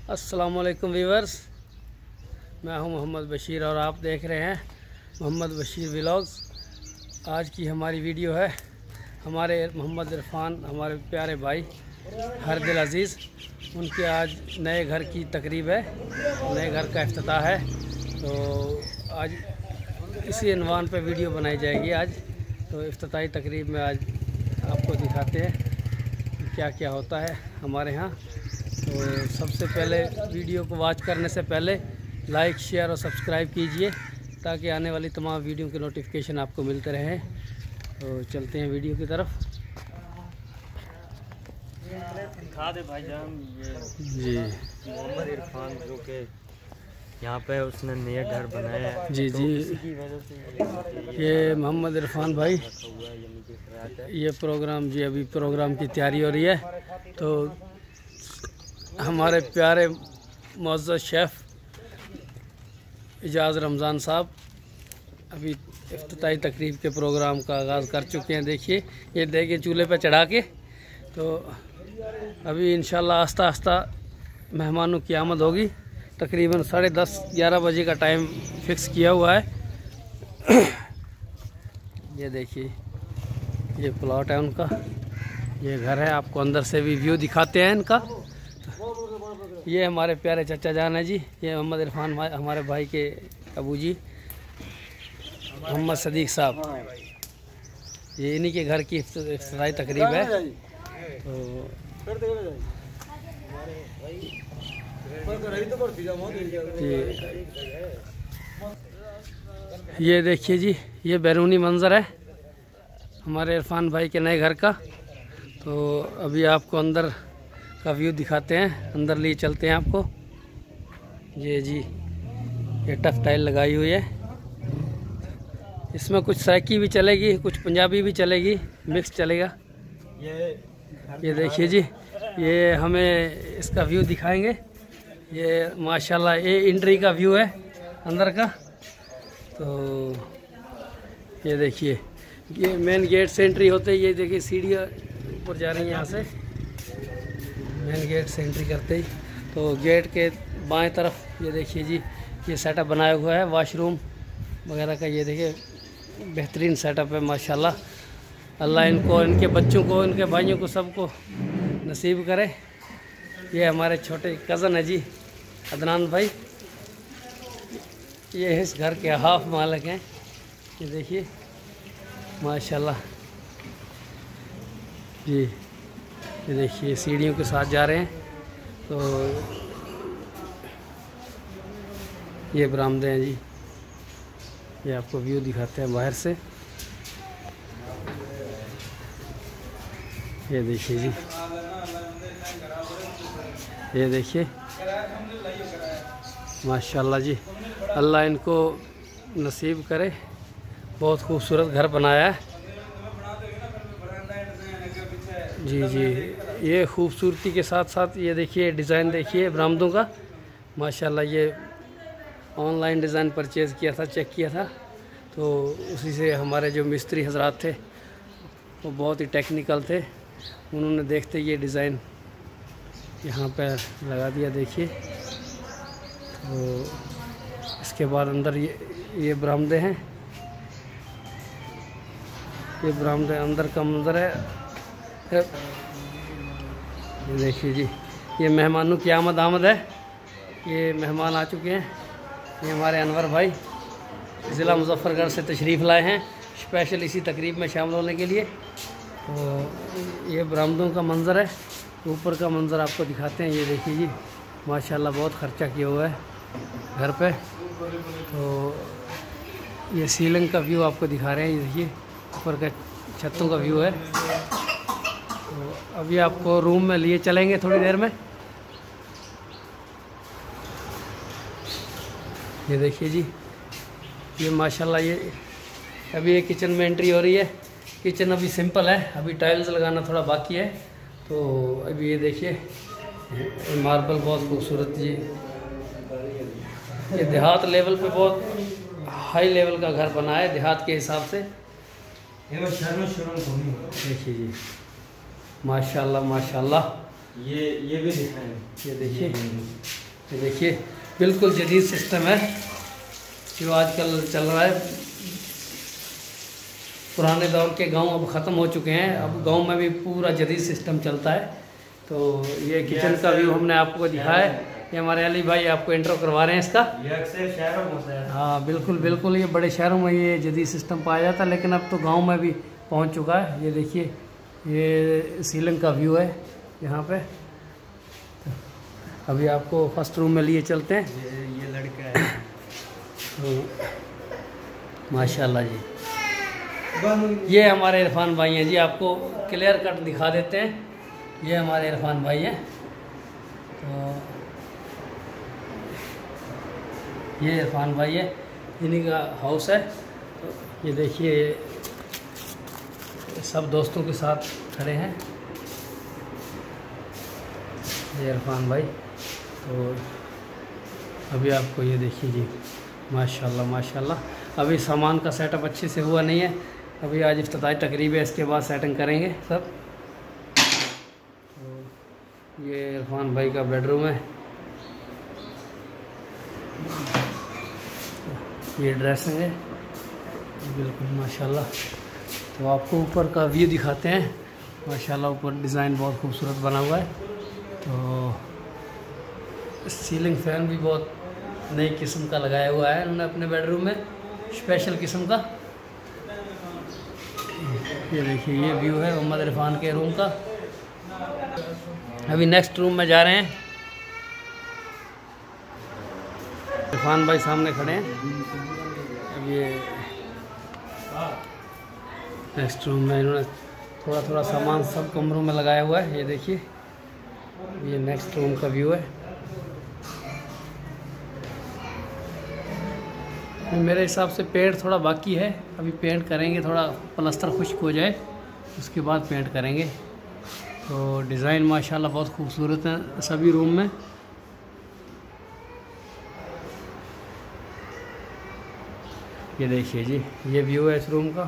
अस्सलामुअलैकुम व्यूअर्स, मैं हूं मोहम्मद बशीर और आप देख रहे हैं मोहम्मद बशीर व्लॉग्स। आज की हमारी वीडियो है हमारे मोहम्मद इरफान, हमारे प्यारे भाई हरदिल अज़ीज़, उनके आज नए घर की तकरीब है, नए घर का इफ्तिताह है। तो आज इसी अनवान पे वीडियो बनाई जाएगी। आज तो इफ्तिताही तकरीब में आज आपको दिखाते हैं क्या क्या होता है हमारे यहाँ। तो सबसे पहले वीडियो को वॉच करने से पहले लाइक, शेयर और सब्सक्राइब कीजिए ताकि आने वाली तमाम वीडियो के नोटिफिकेशन आपको मिलते रहें। तो चलते हैं वीडियो की तरफ। दिखा दे भाईजान, ये जी मोहम्मद इरफान जो कि यहाँ पे उसने नया घर बनाया है। जी तो जी इसी की वजह से ये मोहम्मद इरफान भाई, रखा हुआ है, ये नीचे फ्लैट है। ये प्रोग्राम जी अभी प्रोग्राम की तैयारी हो रही है। तो हमारे प्यारे मुअज़्ज़ज़ शेफ़ इजाज़ रमज़ान साहब अभी इफ्तिताही तकरीब के प्रोग्राम का आगाज़ कर चुके हैं। देखिए, ये देखिए चूल्हे पे चढ़ा के। तो अभी इंशाल्लाह आस्ता आस्ता मेहमानों की आमद होगी। तकरीबन 10:30-11 बजे का टाइम फिक्स किया हुआ है। ये देखिए, ये प्लॉट है उनका, ये घर है। आपको अंदर से भी व्यू दिखाते हैं इनका। ये हमारे प्यारे चचा जान है जी, ये मोहम्मद इरफान हमारे भाई के अबू जी मोहम्मद सदीक साहब, ये इन्हीं के घर की इफ्तिताही तकरीब है। तो ये देखिए जी, ये बैरूनी मंज़र है हमारे इरफान भाई के नए घर का। तो अभी आपको अंदर का व्यू दिखाते हैं, अंदर लिए चलते हैं आपको। ये जी, ये टफ टाइल लगाई हुई है। इसमें कुछ सैकी भी चलेगी, कुछ पंजाबी भी चलेगी, मिक्स चलेगा। ये देखिए जी, ये हमें इसका व्यू दिखाएंगे। ये माशाल्लाह ये एंट्री का व्यू है अंदर का। तो ये देखिए, ये मेन गेट से एंट्री होते ही ये देखिए सीढ़ियाँ ऊपर जा रही हैं यहाँ से। मेन गेट से एंट्री करते ही तो गेट के बाएं तरफ ये देखिए जी, ये सेटअप बनाया हुआ है वॉशरूम वगैरह का। ये देखिए बेहतरीन सेटअप है माशाल्लाह। अल्लाह इनको, इनके बच्चों को, इनके भाइयों को, सबको नसीब करे। ये हमारे छोटे कज़न है जी अदनान भाई, ये इस घर के हाफ मालिक हैं। ये देखिए माशाल्लाह जी, ये देखिए सीढ़ियों के साथ जा रहे हैं। तो ये बरामदे हैं जी, ये आपको व्यू दिखाते हैं बाहर से। ये देखिए जी, ये देखिए माशाल्लाह जी, अल्लाह इनको नसीब करे। बहुत खूबसूरत घर बनाया है जी जी। ये खूबसूरती के साथ साथ ये देखिए डिज़ाइन देखिए बरामदों का माशाल्लाह। ये ऑनलाइन डिज़ाइन परचेज़ किया था, चेक किया था। तो उसी से हमारे जो मिस्त्री हजरात थे वो बहुत ही टेक्निकल थे, उन्होंने देखते ये डिज़ाइन यहाँ पे लगा दिया। देखिए, तो इसके बाद अंदर ये बरामदे हैं। ये बरामदे अंदर का मंजर है। ये देखिए जी, ये मेहमानों की आमद है। ये मेहमान आ चुके हैं। ये हमारे अनवर भाई ज़िला मुज़फ़्फ़रगढ़ से तशरीफ़ लाए हैं स्पेशल इसी तकरीब में शामिल होने के लिए। तो ये बरामदों का मंज़र है, ऊपर का मंज़र आपको दिखाते हैं। ये देखिए जी माशाल्लाह बहुत ख़र्चा किया हुआ है घर पे। तो ये सीलिंग का व्यू आपको दिखा रहे हैं। ये देखिए ऊपर का छतों का व्यू है। तो अभी आपको रूम में लिए चलेंगे थोड़ी देर में। ये देखिए जी, ये माशाल्लाह ये अभी ये किचन में एंट्री हो रही है। किचन अभी सिंपल है, अभी टाइल्स लगाना थोड़ा बाकी है। तो अभी ये देखिए मार्बल बहुत खूबसूरत जी, ये देहात लेवल पे बहुत हाई लेवल का घर बना है देहात के हिसाब से। देखिए जी माशाल्लाह माशाल्लाह। ये भी दिखाएं। ये देखिए बिल्कुल जदीद सिस्टम है जो आजकल चल रहा है। पुराने दौर के गांव अब ख़त्म हो चुके हैं, अब गांव में भी पूरा जदीद सिस्टम चलता है। तो ये किचन का व्यू हमने आपको दिखाया है। ये हमारे अली भाई आपको इंट्रो करवा रहे हैं इसका। ये अक्सर शहरों में होता है। हाँ बिल्कुल बिल्कुल, ये बड़े शहरों में ये जदीद सिस्टम पाया जाता है, लेकिन अब तो गांव में भी पहुंच चुका है। ये देखिए ये सीलिंग का व्यू है यहाँ पे। तो अभी आपको फर्स्ट रूम में लिए चलते हैं। ये लड़का है तो माशाल्लाह जी, ये हमारे इरफान भाई हैं जी। आपको क्लियर कट दिखा देते हैं, ये हमारे इरफान भाई हैं। तो ये इरफान भाई है, इन्हीं का हाउस है। तो ये देखिए सब दोस्तों के साथ खड़े हैं, ये इरफान भाई। तो अभी आपको ये देखिए जी, माशाल्लाह माशाल्लाह। अभी सामान का सेटअप अच्छे से हुआ नहीं है, अभी आज इफ्तिताई तकरीब है, इसके बाद सेटिंग करेंगे सब। तो ये इरफान भाई का बेडरूम है, ये ड्रेसिंग है बिल्कुल माशाल्लाह। तो आपको ऊपर का व्यू दिखाते हैं। माशाल्लाह ऊपर डिज़ाइन बहुत खूबसूरत बना हुआ है। तो सीलिंग फैन भी बहुत नई किस्म का लगाया हुआ है उन्होंने अपने बेडरूम में, स्पेशल किस्म का। ये देखिए ये व्यू है मोहम्मद इरफान के रूम का। अभी नेक्स्ट रूम में जा रहे हैं, इरफान भाई सामने खड़े हैं। अब ये नेक्स्ट रूम में इन्होंने थोड़ा थोड़ा सामान सब कमरों में लगाया हुआ है। ये देखिए ये नेक्स्ट रूम का व्यू है। मेरे हिसाब से पेंट थोड़ा बाकी है, अभी पेंट करेंगे, थोड़ा प्लास्टर खुश्क हो जाए उसके बाद पेंट करेंगे। तो डिज़ाइन माशाल्लाह बहुत खूबसूरत है सभी रूम में। ये देखिए जी ये व्यू है इस रूम का।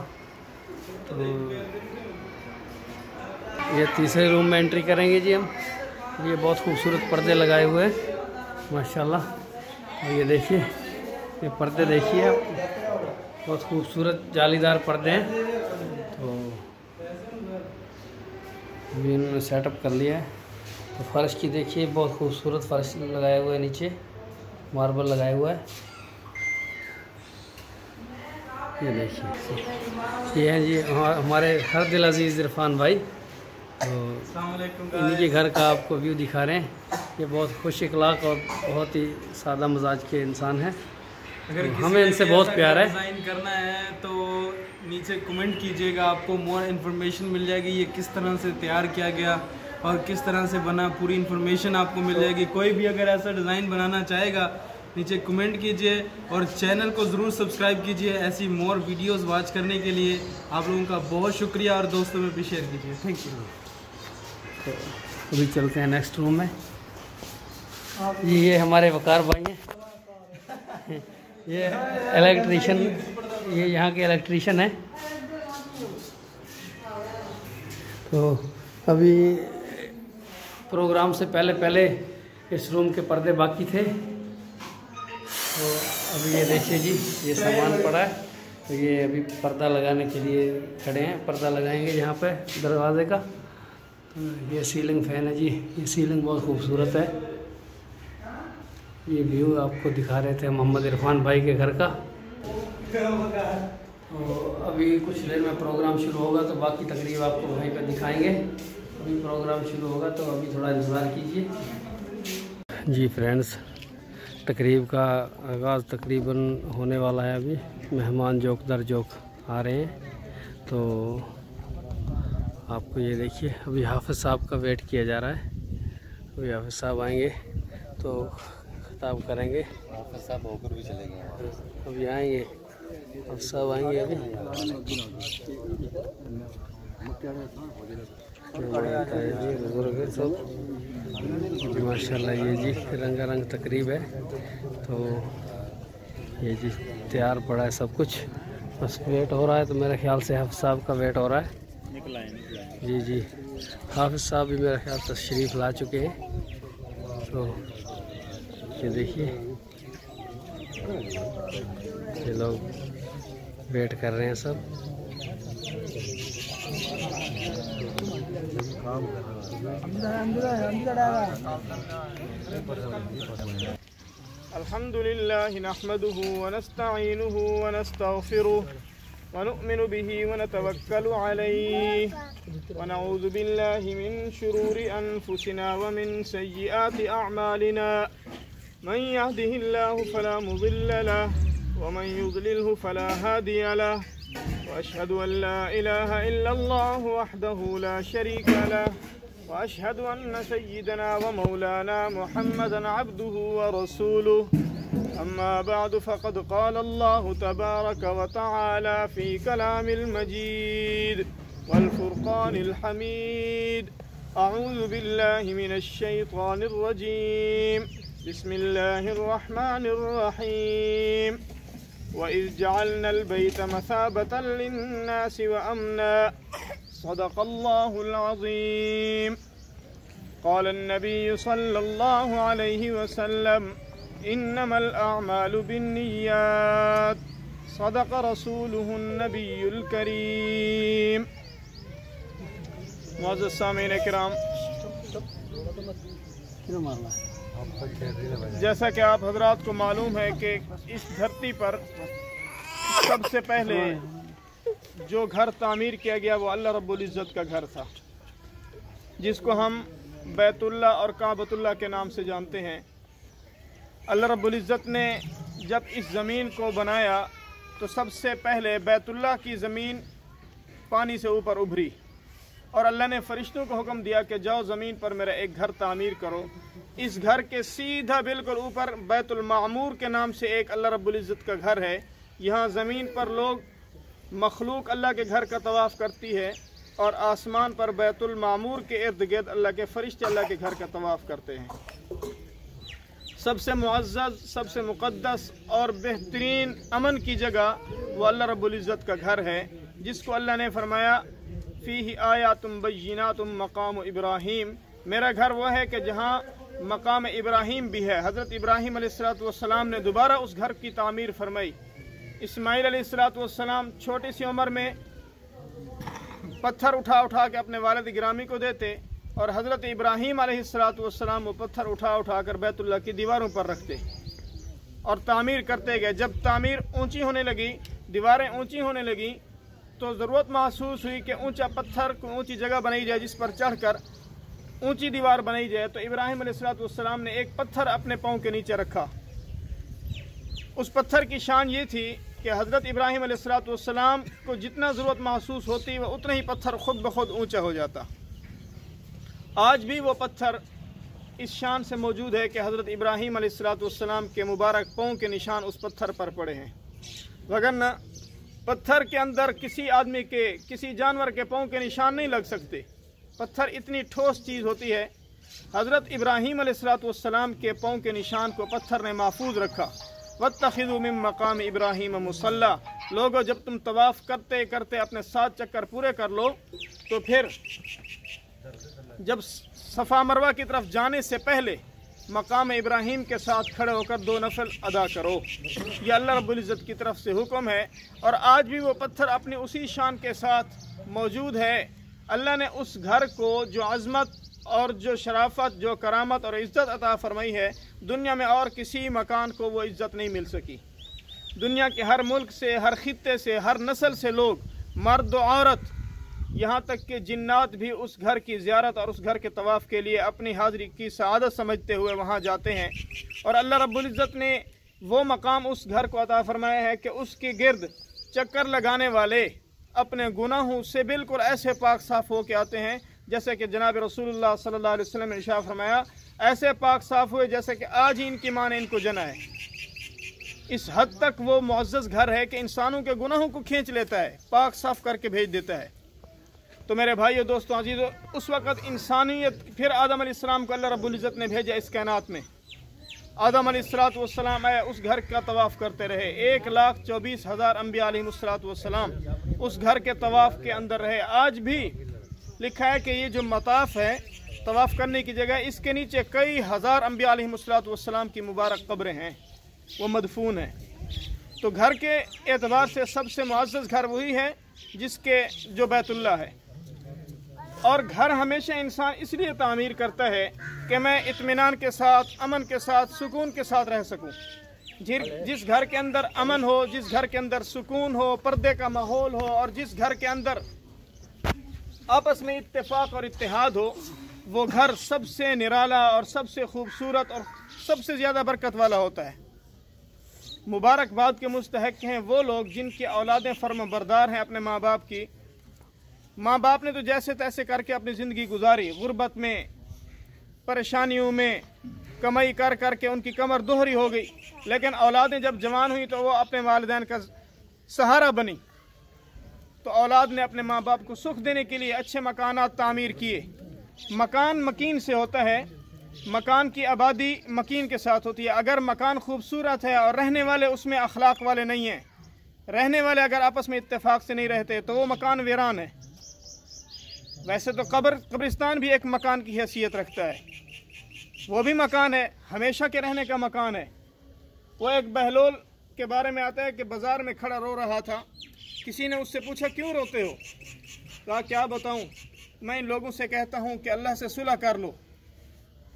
तो ये तीसरे रूम में एंट्री करेंगे जी हम। ये बहुत खूबसूरत पर्दे लगाए हुए हैं माशाल्लाह। और ये देखिए ये पर्दे देखिए आप, बहुत खूबसूरत जालीदार पर्दे हैं। तो अभी इन्होंने सेटअप कर लिया है। तो फर्श की देखिए बहुत खूबसूरत फर्श लगाया हुआ है, नीचे मार्बल लगाया हुआ है। ये देखिए ये हैं जी हमारे हर दिल अजीज़ इरफान भाई। तो इन्हीं के घर का आपको व्यू दिखा रहे हैं। ये बहुत खुश इखलाक और बहुत ही सादा मिजाज के इंसान हैं। अगर तो हमें इनसे बहुत प्यार है। डिज़ाइन करना है तो नीचे कमेंट कीजिएगा, आपको मोर इन्फॉर्मेशन मिल जाएगी ये किस तरह से तैयार किया गया और किस तरह से बना, पूरी इन्फॉर्मेशन आपको मिल जाएगी। कोई भी अगर ऐसा डिज़ाइन बनाना चाहेगा नीचे कमेंट कीजिए और चैनल को ज़रूर सब्सक्राइब कीजिए ऐसी मोर वीडियोस वॉच करने के लिए। आप लोगों का बहुत शुक्रिया और दोस्तों में भी शेयर कीजिए। Thank you. तो अभी चलते हैं नेक्स्ट रूम में। ये हमारे वकार भाई हैं, ये इलेक्ट्रीशियन, ये यहाँ के इलेक्ट्रीशियन है। तो अभी प्रोग्राम से पहले इस रूम के पर्दे बाकी थे। तो अभी ये देखिए जी ये सामान पड़ा है। तो ये अभी पर्दा लगाने के लिए खड़े हैं, पर्दा लगाएंगे यहाँ पे दरवाजे का। तो ये सीलिंग फैन है जी, ये सीलिंग बहुत खूबसूरत है। ये व्यू आपको दिखा रहे थे मोहम्मद इरफान भाई के घर का। तो अभी कुछ देर में प्रोग्राम शुरू होगा तो बाकी तकरीब आपको वहीं पर दिखाएंगे। अभी प्रोग्राम शुरू होगा तो अभी थोड़ा इंतज़ार कीजिए जी। फ्रेंड्स तकरीब का आगाज़ तकरीबन होने वाला है। अभी मेहमान जोक दर जोक आ रहे हैं। तो आपको ये देखिए अभी हाफिज़ साहब का वेट किया जा रहा है। अभी हाफिज़ साहब आएंगे तो खिताब करेंगे। हाफिज़ साहब होकर भी चले गए, अभी आएंगे, अब सब आएंगे। अभी बुजुर्ग सब माशाल्लाह। ये जी रंगारंग तकरीब है। तो ये जी तैयार पड़ा है सब कुछ, बस वेट हो रहा है। तो मेरे ख्याल से हाफिज़ साहब का वेट हो रहा है। जी जी हाफिज़ साहब भी मेरा ख्याल तशरीफ़ ला चुके हैं। तो ये देखिए ये लोग वेट कर रहे हैं सब। अल्हम्दुलिल्लाह नहमदुहु व नस्तईनुहु व नस्तगफिरुह व नु'मिनु बिही व नतवक्कलु अलैहि व नऊज़ु बिल्लाहि मिन शुरूरि अनफुसिना व मिन सय्यिआति अअमालिना मन यहदिहिल्लाहु फला मुदिल्ल लहु व मन युद्लिलहु फला हादिय लहु व अशहदु अन ला इलाहा इल्लल्लाहु वहदहु ला शरीका लहु व अशहदु अन्न सय्यिदना व मौलाना मुहम्मदन अब्दुहु व रसूलुहु अम्मा बाद फ़क़द क़ाल अल्लाहु तबारक व तआला फ़ी कलामिल मजीद वल फ़ुरक़ानिल हमीद। अऊज़ु बिल्लाहि मिनश शैतानिर रजीम। बिस्मिल्लाहिर रहमानिर रहीम। व इज़ जअलनल बैत मसाबतन लिन्नासि व अमना सदक़ल्लाहुल अज़ीम। क़ाल अन्नबिय्यु सल्लल्लाहु अलैहि वसल्लम इन्नमल अअमालु बिन्निय्यात सदक़ रसूलुहुन नबियुल करीम। मुअज़्ज़ज़ सामीन किराम, जैसा कि आप हजरात को मालूम है कि इस धरती पर सबसे पहले जो घर तामीर किया गया वो अल्लाह रब्बुल इज़्ज़त का घर था, जिसको हम बैतुल्लाह और काबतुल्लाह के नाम से जानते हैं। अल्लाह रब्बुल इज़्ज़त ने जब इस ज़मीन को बनाया तो सबसे पहले बैतुल्लाह की ज़मीन पानी से ऊपर उभरी और अल्लाह ने फ़रिश्तों को हुक्म दिया कि जाओ ज़मीन पर मेरा एक घर तामीर करो। इस घर के सीधा बिल्कुल ऊपर बैतुल मामूर के नाम से एक अल्लाह रब्बुल इज़्ज़त का घर है। यहाँ ज़मीन पर लोग मखलूक अल्लाह के घर का तवाफ़ करती है और आसमान पर बैतुल मामूर के इर्द गिर्द अल्लाह के फ़रिश्ते अल्लाह के घर का तवाफ़ करते हैं। सबसे मुअज़्ज़ज़, सबसे मुक़द्दस और बेहतरीन अमन की जगह वो अल्लाह रब्बुल इज़्ज़त का घर है, जिसको अल्लाह ने फरमाया फ़ीही आयातुम बय्यिनातुम मक़ाम इब्राहीम। मेरा घर वो है कि जहाँ मकाम इब्राहीम भी है। हज़रत इब्राहीम अलैहिस्सलाम ने दोबारा उस घर की तामीर फरमाई। इस्माईल अलैहिस्सलाम छोटी सी उम्र में पत्थर उठा उठा के अपने वालिद गिरामी को देते और हज़रत इब्राहीम अलैहिस्सलाम वो पत्थर उठा उठा कर बैतुल्लाह की दीवारों पर रखते और तामीर करते गए। जब तामीर ऊंची होने लगी, दीवारें ऊंची होने लगी, तो ज़रूरत महसूस हुई कि ऊंचा पत्थर को ऊंची जगह बनाई जाए जिस पर चढ़कर ऊंची दीवार बनाई जाए। तो इब्राहीम अलैहिस्सलाम ने एक पत्थर अपने पाँव के नीचे रखा। उस पत्थर की शान ये थी कि हज़रत इब्राहीम अलैहिस्सलाम को जितना ज़रूरत महसूस होती वह उतना ही पत्थर खुद ब खुद ऊँचा हो जाता। आज भी वो पत्थर इस शान से मौजूद है कि हज़रत इब्राहीम अलैहिस्सलाम के मुबारक पाँव के निशान उस पत्थर पर पड़े हैं। वगरना पत्थर के अंदर किसी आदमी के, किसी जानवर के पाँव के निशान नहीं लग सकते। पत्थर इतनी ठोस चीज़ होती है। हज़रत इब्राहीम अलैहिस्सलाम के पाँव के निशान को पत्थर ने महफूज रखा। वत्तखिज़ू मिन मक़ाम इब्राहीम मुसल्ला। लोगों, जब तुम तवाफ़ करते करते अपने 7 चक्कर पूरे कर लो तो फिर जब सफ़ा मरवा की तरफ जाने से पहले मकाम इब्राहीम के साथ खड़े होकर 2 नफल अदा करो। यह अल्लाह रब्बुल इज़्ज़त की तरफ से हुक्म है और आज भी वो पत्थर अपनी उसी शान के साथ मौजूद है। अल्लाह ने उस घर को जो अज़मत और जो शराफत, जो करामत और इज़्ज़त अता फरमाई है, दुनिया में और किसी मकान को वो इज़्ज़त नहीं मिल सकी। दुनिया के हर मुल्क से, हर खित्ते से, हर नस्ल से लोग, मर्द और औरत, यहाँ तक कि जिन्नात भी उस घर की ज़ियारत और उस घर के तवाफ़ के लिए अपनी हाज़िरी की सआदत समझते हुए वहाँ जाते हैं। और अल्लाह रब्बुल इज़्ज़त ने वो मकाम उस घर को अता फरमाया है कि उसके गिर्द चक्कर लगाने वाले अपने गुनाहों से बिल्कुल ऐसे पाक साफ़ हो के आते हैं जैसे कि जनाब रसूलुल्लाह सल्लल्लाहु अलैहि वसल्लम ने इरशाद फरमाया, ऐसे पाक साफ़ हुए जैसे कि आज ही इनकी माँ ने इनको जना है। इस हद तक वो मुअज़्ज़ज़ घर है कि इंसानों के गुनाहों को खींच लेता है, पाक साफ़ करके भेज देता है। तो मेरे भाइयों, दोस्तों, अजीज़ों, उस वक़्त इंसानियत, फिर आदम अलैहिस्सलाम को अल्लाह रब्बुल इज़्ज़त ने भेजा इस कायनात में। आदम अलैहिस्सलाम आए, उस घर का तवाफ़ करते रहे। 1,24,000 अम्बिया अलैहिमुस्सलाम उस घर के तवाफ़ के अंदर रहे। आज भी लिखा है कि ये जो मताफ है, तवाफ़ करने की जगह, इसके नीचे कई हज़ार अम्बिया अलैहिमुस्सलाम की मुबारक कब्रें हैं, वो मदफून हैं। तो घर के एतबार से सबसे मुअज़्ज़ज़ घर वही है जिसके जो बैतुल्लाह है। और घर हमेशा इंसान इसलिए तामीर करता है कि मैं इत्मीनान के साथ, अमन के साथ, सुकून के साथ रह सकूं। जिस घर के अंदर अमन हो, जिस घर के अंदर सुकून हो, पर्दे का माहौल हो, और जिस घर के अंदर आपस में इत्तेफाक और इत्तेहाद हो, वो घर सबसे निराला और सबसे खूबसूरत और सबसे ज़्यादा बरकत वाला होता है। मुबारकबाद के मुस्तहक हैं वो लोग जिनकी औलादें फर्माबरदार हैं अपने माँ बाप की। माँ बाप ने तो जैसे तैसे करके अपनी ज़िंदगी गुजारी, गुर्बत में, परेशानियों में, कमाई कर कर के उनकी कमर दोहरी हो गई, लेकिन औलादें जब जवान हुई तो वो अपने वालिदैन का सहारा बनी। तो औलाद ने अपने माँ बाप को सुख देने के लिए अच्छे मकानात तामीर किए। मकान मकीन से होता है, मकान की आबादी मकीन के साथ होती है। अगर मकान खूबसूरत है और रहने वाले उसमें अखलाक वाले नहीं हैं, रहने वाले अगर आपस में इत्तेफाक से नहीं रहते, तो वो मकान वीरान है। वैसे तो कब्रिस्तान भी एक मकान की हैसियत रखता है, वो भी मकान है, हमेशा के रहने का मकान है। वो एक बहलोल के बारे में आता है कि बाज़ार में खड़ा रो रहा था। किसी ने उससे पूछा, क्यों रोते हो? कहा, क्या बताऊं, मैं इन लोगों से कहता हूं कि अल्लाह से सुलह कर लो,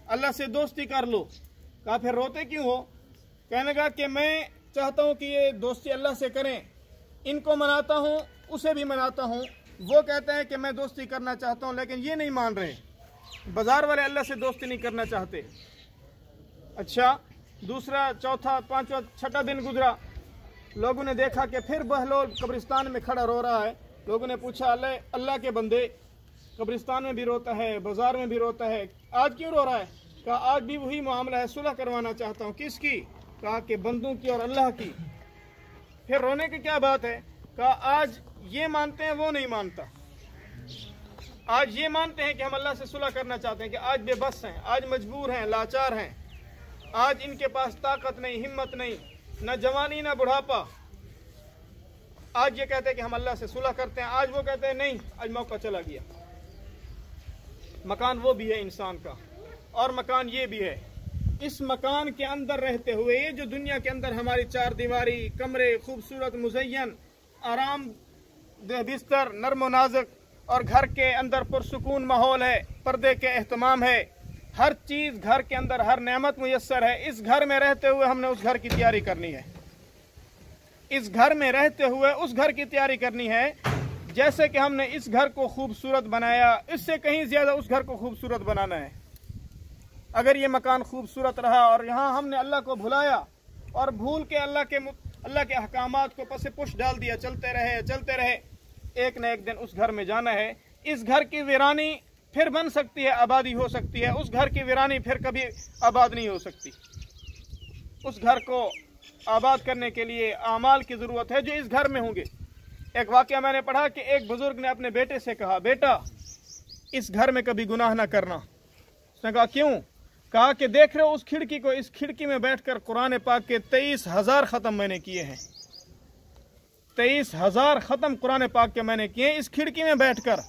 अल्लाह से दोस्ती कर लो। कहा, फिर रोते क्यों हो? कहने लगा कि मैं चाहता हूं कि ये दोस्ती अल्लाह से करें, इनको मनाता हूं, उसे भी मनाता हूं। वो कहते हैं कि मैं दोस्ती करना चाहता हूं, लेकिन ये नहीं मान रहे। बाज़ार वाले अल्लाह से दोस्ती नहीं करना चाहते। अच्छा, दूसरा, चौथा, पांचवा, छठा दिन गुजरा, लोगों ने देखा कि फिर बहलोल कब्रिस्तान में खड़ा रो रहा है। लोगों ने पूछा, अल्लाह के बंदे, कब्रिस्तान में भी रोता है, बाज़ार में भी रोता है, आज क्यों रो रहा है? कहा, आज भी वही मामला है, सुलह करवाना चाहता हूँ। किसकी? कहा कि बंदों की और अल्लाह की। फिर रोने की क्या बात है? कहा, आज ये मानते हैं, वो नहीं मानता। आज ये मानते हैं कि हम अल्लाह से सुलह करना चाहते हैं कि आज बेबस हैं, आज मजबूर हैं, लाचार हैं, आज इनके पास ताकत नहीं, हिम्मत नहीं, न जवानी न बुढ़ापा। आज ये कहते हैं कि हम अल्लाह से सुलह करते हैं, आज वो कहते हैं नहीं, आज मौका चला गया। मकान वो भी है इंसान का, और मकान ये भी है। इस मकान के अंदर रहते हुए, ये जो दुनिया के अंदर हमारी चार दीवारी, कमरे, खूबसूरत मुज़य्यन, आराम देह बिस्तर, नर्म नाजुक, और घर के अंदर पुरसुकून माहौल है, पर्दे के एहतमाम है, हर चीज़ घर के अंदर, हर नेमत मुयस्सर है। इस घर में रहते हुए हमने उस घर की तैयारी करनी है। इस घर में रहते हुए उस घर की तैयारी करनी है। जैसे कि हमने इस घर को खूबसूरत बनाया, इससे कहीं ज़्यादा उस घर को खूबसूरत बनाना है। अगर ये मकान खूबसूरत रहा और यहाँ हमने अल्लाह को भुलाया और भूल के अल्लाह के अहकामात को पसे पुश डाल दिया, चलते रहे, एक न एक दिन उस घर में जाना है। इस घर की वीरानी फिर बन सकती है, आबादी हो सकती है। उस घर की वीरानी फिर कभी आबाद नहीं हो सकती। उस घर को आबाद करने के लिए आमाल की ज़रूरत है जो इस घर में होंगे। एक वाक़या मैंने पढ़ा कि एक बुज़ुर्ग ने अपने बेटे से कहा, बेटा इस घर में कभी गुनाह ना करना। उसने कहा, क्यों? कहा कि देख रहे हो उस खिड़की को, इस खिड़की में बैठकर कुरान पाक के 23,000 ख़त्म मैंने किए हैं। 23,000 ख़त्म कुरान पाक के मैंने किए इस खिड़की में बैठकर।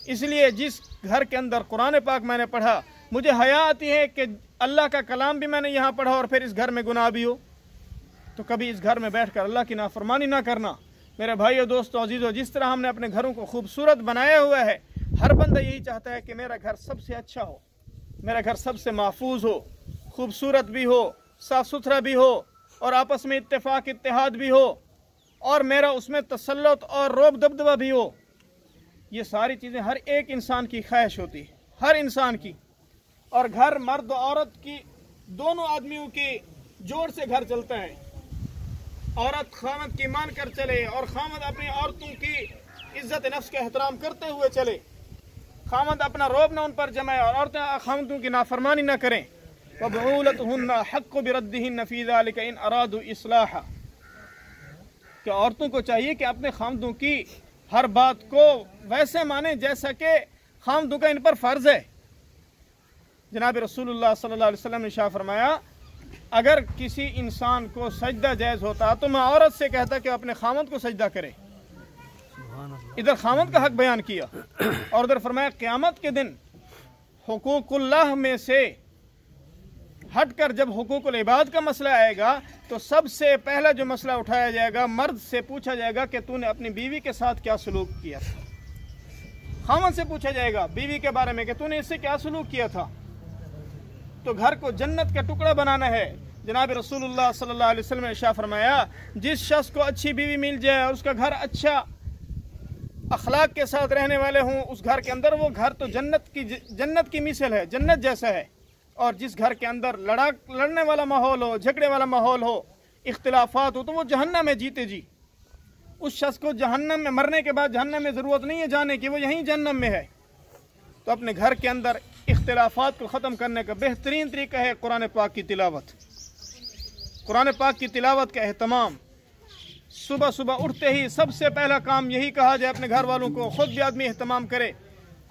इसलिए जिस घर के अंदर कुरान पाक मैंने पढ़ा, मुझे हया आती है कि अल्लाह का कलाम भी मैंने यहाँ पढ़ा और फिर इस घर में गुनाह भी हो। तो कभी इस घर में बैठकर अल्लाह की नाफरमानी ना करना। मेरे भाइयों, दोस्तों, अजीज़ों, जिस तरह हमने अपने घरों को खूबसूरत बनाया हुआ है, हर बंदा यही चाहता है कि मेरा घर सबसे अच्छा हो, मेरा घर सबसे महफूज हो, खूबसूरत भी हो, साफ़ सुथरा भी हो, और आपस में इत्तेफाक इत्तेहाद भी हो, और मेरा उसमें तसल्लुत और रोब दबदबा भी हो। ये सारी चीज़ें हर एक इंसान की ख्वाहिश होती है, हर इंसान की। और घर मर्द औरत की, दोनों आदमियों के जोर से घर चलता है। औरत खामद की मान कर चले और खामद अपनी औरतों की इज्जत नफ्स का एहतराम करते हुए चले। खामद अपना रोब न उन पर जमाए और औरतें खामदों की नाफरमानी न करें। वबूलतहुन्ना हक़्क़ु बिरद्दिहिन्ना फ़ी ज़ालिका इन अरादू इस्लाहा। कि औरतों को चाहिए कि अपने खामदों की हर बात को वैसे माने जैसा कि खामदों का इन पर फ़र्ज़ है। जनाब रसूलुल्लाह सल्लल्लाहु अलैहि वसल्लम ने इरशाद फरमाया, अगर किसी इंसान को सजदा जायज़ होता तो मैं औरत से कहता कि अपने खामद को सजदा करे। इधर खामद का हक बयान किया और उधर फरमाया क़यामत के दिन हुकूकुल्लाह में से हटकर जब हुकूकुल इबाद का मसला आएगा तो सबसे पहला जो मसला उठाया जाएगा, मर्द से पूछा जाएगा कि तूने अपनी बीवी के साथ क्या सलूक किया था। खामद से पूछा जाएगा बीवी के बारे में कि तूने इससे क्या सलूक किया था। तो घर को जन्नत का टुकड़ा बनाना है। जनाब रसूलुल्लाह सल्लल्लाहु अलैहि वसल्लम ने इरशाद फरमाया, जिस शख्स को अच्छी बीवी मिल जाए और उसका घर अच्छा अखलाक के साथ रहने वाले हों उस घर के अंदर, वो घर तो जन्नत की मिसल है, जन्नत जैसा है। और जिस घर के अंदर लड़ने वाला माहौल हो, झगड़े वाला माहौल हो, इख्तिलाफात हो, तो वो जहन्नम में जीते जी। उस शख्स को जहन्नम में मरने के बाद जहन्नम में ज़रूरत नहीं है जाने की, वो यहीं जहन्नम में है। तो अपने घर के अंदर इख्तिलाफात को ख़त्म करने का बेहतरीन तरीका है कुरान पाक की तिलावत। कुरान पाक की तिलावत का एहतमाम सुबह सुबह उठते ही सबसे पहला काम यही कहा जाए अपने घर वालों को, खुद भी आदमी एहतमाम करे,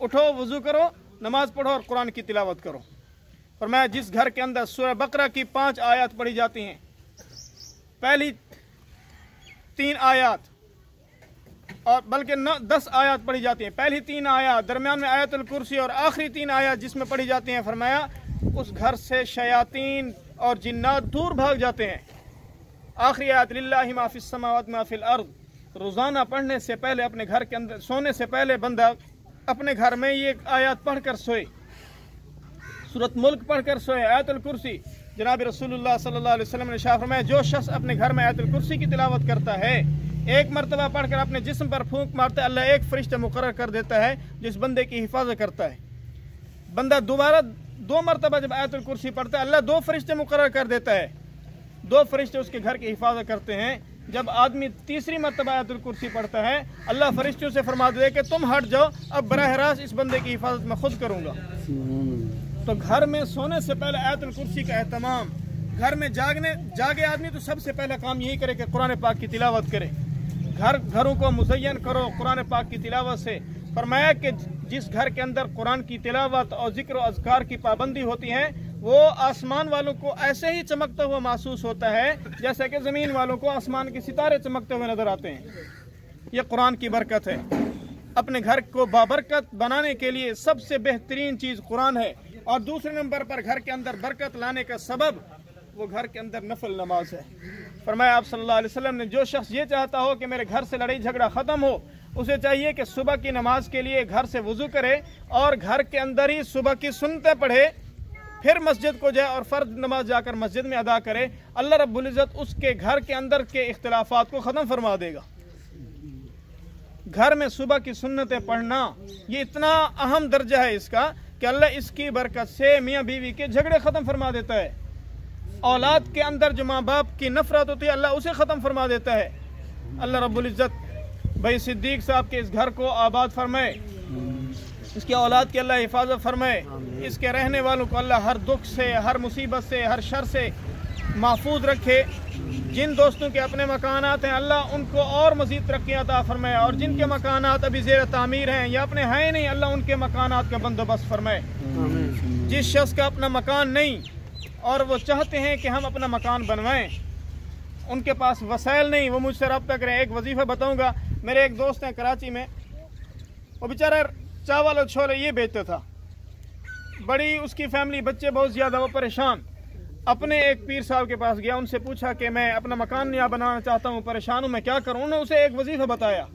उठो, वज़ू करो, नमाज पढ़ो और कुरान की तिलावत करो। और मैं जिस घर के अंदर सूरह बकरा की 5 आयत पढ़ी जाती हैं, पहली 3 आयत और बल्कि 10 आयत पढ़ी जाती हैं, पहली 3 आयत, दरमियान में आयतुल कुर्सी और आखिरी 3 आयत जिसमें पढ़ी जाती हैं, फरमाया उस घर से शयातीन और जिन्नात दूर भाग जाते हैं। आखिरी आयत लिल्लाहि मा फिस समावाति मा फिल अर्द, रोज़ाना पढ़ने से पहले अपने घर के अंदर सोने से पहले बंदा अपने घर में ये आयत पढ़कर सोए, सूरत मुल्क पढ़कर सोए, आयतुल कुर्सी। जनाब रसूलुल्लाह सल्लल्लाहु अलैहि वसल्लम ने इरशाद फरमाया, जो शख्स अपने घर में आयतुल कुर्सी की तिलावत करता है, एक मरतबा पढ़कर अपने जिस्म पर फूंक मारता है, अल्लाह एक फरिश्ता मुकर्रर कर देता है जिस बंदे की हिफाजत करता है। बंदा दोबारा 2 मरतबा जब आयतुल कुर्सी पढ़ता है, अल्लाह 2 फरिश्ते मुकर्रर कर देता है, 2 फरिश्ते उसके घर की हिफाजत करते हैं। जब आदमी तीसरी मरतबा आयतुल कुर्सी पढ़ता है, अल्लाह फरिश्तों से फरमा दे कि तुम हट जाओ, अब बराह रास्त इस बंदे की हिफाजत मैं खुद करूँगा। तो घर में सोने से पहले आयतुल कुर्सी का एहतमाम, घर में जागे आदमी तो सबसे पहला काम यही करे कि कुरान पाक की तिलावत करे। घरों को मुज़य्यन करो कुरान पाक की तिलावत से। फरमाया कि जिस घर के अंदर कुरान की तिलावत और जिक्र और अज़कार की पाबंदी होती है, वो आसमान वालों को ऐसे ही चमकता हुआ महसूस होता है जैसे कि ज़मीन वालों को आसमान के सितारे चमकते हुए नजर आते हैं। ये कुरान की बरकत है। अपने घर को बाबरकत बनाने के लिए सबसे बेहतरीन चीज़ कुरान है। और दूसरे नंबर पर घर के अंदर बरकत लाने का सबब वो घर के अंदर नफल नमाज है। फरमाया आप सल्लल्लाहु अलैहि वसल्लम ने, जो शख्स ये चाहता हो कि मेरे घर से लड़ाई झगड़ा ख़त्म हो, उसे चाहिए कि सुबह की नमाज के लिए घर से वज़ू करे और घर के अंदर ही सुबह की सुन्नतें पढ़े, फिर मस्जिद को जाए और फ़र्ज नमाज जाकर मस्जिद में अदा करे। अल्लाह रब्बुल इज़्ज़त उसके घर के अंदर के इख्तिलाफ़ात को ख़त्म फरमा देगा। घर में सुबह की सुन्नतें पढ़ना ये इतना अहम दर्जा है इसका कि अल्लाह इसकी बरकत से मियाँ बीवी के झगड़े ख़त्म फरमा देता है। औलाद के अंदर जो माँ बाप की नफरत होती है, अल्लाह उसे ख़त्म फरमा देता है। अल्लाह रब्बुल इज़्ज़त भाई सिद्दीक साहब के इस घर को आबाद फरमाए, इसकी औलाद की अल्लाह हिफाजत फरमाए, इसके रहने वालों को अल्लाह हर दुख से, हर मुसीबत से, हर शर से महफूज रखे। जिन दोस्तों के अपने मकानात हैं, अल्लाह उनको और मज़ीद तरक्की अता फरमाए, और जिनके मकानात अभी ज़ेर तामीर हैं या अपने हैं नहीं, अल्लाह उनके मकानात का बंदोबस्त फरमाए। जिस शख्स का अपना मकान नहीं और वो चाहते हैं कि हम अपना मकान बनवाएं, उनके पास वसाइल नहीं, वो मुझसे रब्ता करें। एक वजीफ़ा बताऊंगा। मेरे एक दोस्त हैं कराची में, वो बेचारा चावल और छोले ये बेचता था, बड़ी उसकी फैमिली, बच्चे बहुत ज़्यादा, वो परेशान। अपने एक पीर साहब के पास गया, उनसे पूछा कि मैं अपना मकान यहाँ बनाना चाहता हूँ, परेशान हूँ, मैं क्या करूँ। उन्होंने उसे एक वजीफ़ा बताया।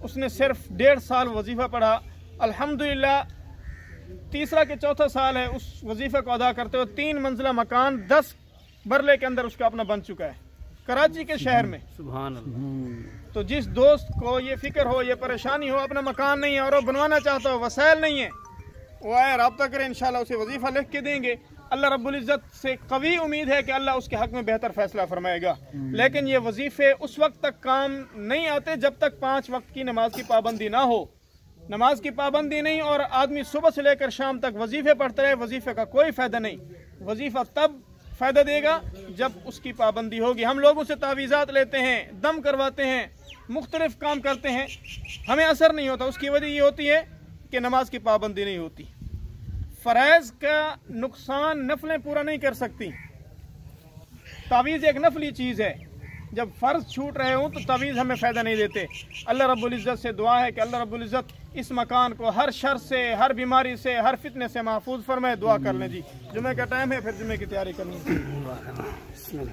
उसने सिर्फ 1.5 साल वजीफ़ा पढ़ा। अल्हम्दुलिल्लाह तीसरा के चौथा साल है उस वजीफ़े को अदा करते हुए 3 मंजिला मकान 10 बरले के अंदर उसका अपना बन चुका है, कराची के शहर में। सुभान अल्लाह। तो जिस दोस्त को ये फिक्र हो, ये परेशानी हो, अपना मकान नहीं है और वो बनवाना चाहता हो, वसाइल नहीं है, वो आए रब्ता करें, इंशाल्लाह उसे वजीफ़ा लिख के देंगे। अल्लाह रब्बुल इज़्ज़त से कवी उम्मीद है कि अल्लाह उसके हक़ में बेहतर फैसला फरमाएगा। लेकिन ये वजीफ़े उस वक्त तक काम नहीं आते जब तक 5 वक्त की नमाज की पाबंदी ना हो। नमाज की पाबंदी नहीं और आदमी सुबह से लेकर शाम तक वजीफ़े पढ़ते रहे, वजीफ़े का कोई फ़ायदा नहीं। वजीफ़ा तब फ़ायदा देगा जब उसकी पाबंदी होगी। हम लोगों से तावीज़ात लेते हैं, दम करवाते हैं, मुख्तलिफ काम करते हैं, हमें असर नहीं होता। उसकी वजह ये होती है कि नमाज की पाबंदी नहीं होती। फ़रज़ का नुकसान नफलें पूरा नहीं कर सकती। तावीज़ एक नफली चीज़ है, जब फ़र्ज छूट रहे हों तो तवीज़ हमें फ़ायदा नहीं देते। अल्लाह रब्बुल इज़्ज़त से दुआ है कि अल्लाह रब्बुल इज़्ज़त इस मकान को हर शर से, हर बीमारी से, हर फितने से महफूज फरमाए। दुआ कर लें जी। जुमे का टाइम है, फिर जुमे की तैयारी करनी है।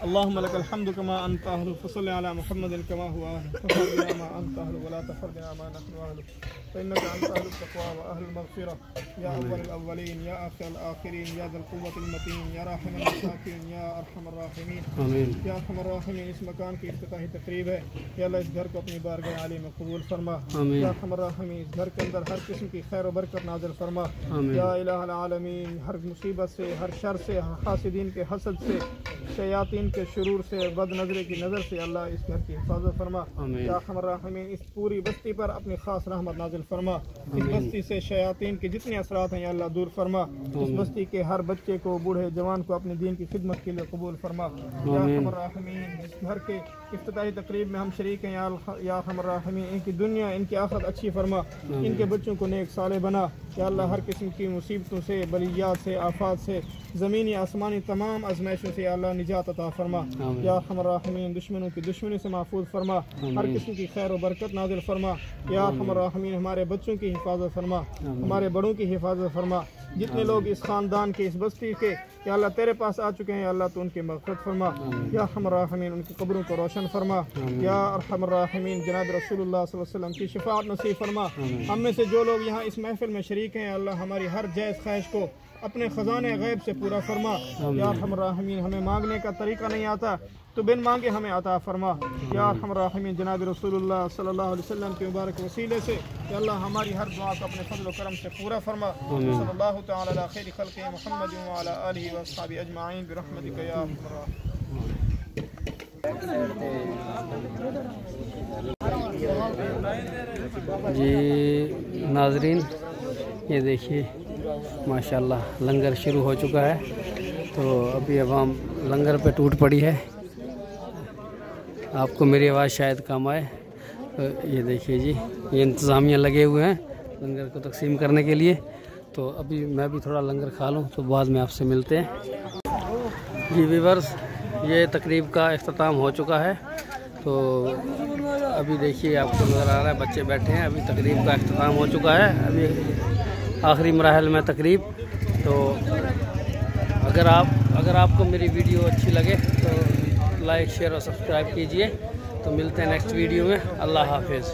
अल्लाहुम्मा लकल हम्दु कमा अंता अहलु फसल्लि अला मुहम्मदिन कमा हुवा अहलु मा अंता अहलु वला तफरना मा नहनु अहलु फइन्नका अंता अहलु तक़वा व अहलुल मग़फ़िरा या अव्वलुल अव्वलीन या आखिरुल आखिरीन या ज़ुल क़ुव्वतिल मतीन या राहिमुल मसाकीन या अरहमर राहिमीन आमीन या अरहमर राहिमीन। इस मकान की इफ्तिताही तक़रीब है, या अल्लाह इस घर को अपनी बारगाह आली में कबूल फरमा। या अरहमर राहिमीन, इस घर के अंदर हर किस्म की खैर व बरकत नाज़िल फरमा। या इलाहुल आलमीन, हर मुसीबत से, हर शर से, हासिदीन के हसद से, शयातीन के शुरूर से, बद नज़रे की नज़र से अल्लाह इस घर की हिफाजत फरमा। या अरहमर राहिमीन, इस पूरी बस्ती पर अपनी ख़ास रहमत नाज़िल फरमा। इस बस्ती से शयातीन के जितने असरात हैं या अल्लाह दूर फरमा। इस बस्ती के हर बच्चे को, बूढ़े जवान को अपने दीन की खिदमत के लिए कबूल फरमा। या अरहमर राहिमीन, इस घर के इफ्तिताही तकरीब में हम शरीक हैं, या अरहमर राहिमीन, इनकी दुनिया, इनकी आखिरत अच्छी फरमा। इनके बच्चों को नेक साले बना। या अल्लाह हर किस्म की मुसीबतों से, बलियात से, आफात से, ज़मीनी आसमानी तमाम आजमाइशों से अल्लाह निजात अता फरमा। या अरहमर राहिमीन, दुश्मनों की दुश्मनी से महफूज फरमा। हर किस्म की खैर और बरकत नाज़िल फरमा। या अरहमर राहिमीन, हमारे बच्चों की हिफाजत फरमा, हमारे बड़ों की हिफाजत फरमा। जितने लोग इस ख़ानदान के, इस बस्ती के या अल्लाह तेरे पास आ चुके हैं, या अल्लाह तो उनकी मग़फ़िरत फरमा। या अरहमर राहिमीन, उनकी कब्रों को रोशन फरमा। या अरहमर राहिमीन, जनाब रसूलुल्लाह सल्लल्लाहु अलैहि वसल्लम की शफ़ाअत नसीब फरमा। हम में से जो लोग यहाँ इस महफ़िल में शरीक हैं, अल्लाह हमारी हर जायज़ ख्वाहिश को अपने ख़ज़ाने गैब से पूरा फरमा। या अरहमर राहिमीन, हमें मांगने का तरीका नहीं आता तो बिन मांगे हमें अता फरमा। या अरहमर राहिमीन, जनाब रसूलुल्लाह सल्लल्लाहु अलैहि वसल्लम के मुबारक वसीले से या अल्लाह हमारी हर दुआ को अपने फज़ल व करम से पूरा फरमा। सल्लल्लाहु तआला अला खैरि खल्क़ि मुहम्मद व अला आलिहि व अस्हाबिहि अजमाइन बिरहमतिका या अरहमर राहिमीन। जी नाज़रीन, ये देखिए माशाल्लाह लंगर शुरू हो चुका है। तो अभी अवाम लंगर पे टूट पड़ी है। आपको मेरी आवाज़ शायद कम आए। तो ये देखिए जी, ये इंतज़ामिया लगे हुए हैं लंगर को तकसीम करने के लिए। तो अभी मैं भी थोड़ा लंगर खा लूँ, तो बाद में आपसे मिलते हैं। जी व्यूअर्स, ये तकरीब का इख्तिताम हो चुका है। तो अभी देखिए आपको नज़र आ रहा है बच्चे बैठे हैं। अभी तकरीब का इख्तिताम हो चुका है, अभी आखिरी मराहल में तकरीब। तो अगर आपको मेरी वीडियो अच्छी लगे तो लाइक, शेयर और सब्सक्राइब कीजिए। तो मिलते हैं नेक्स्ट वीडियो में। अल्लाह हाफिज़।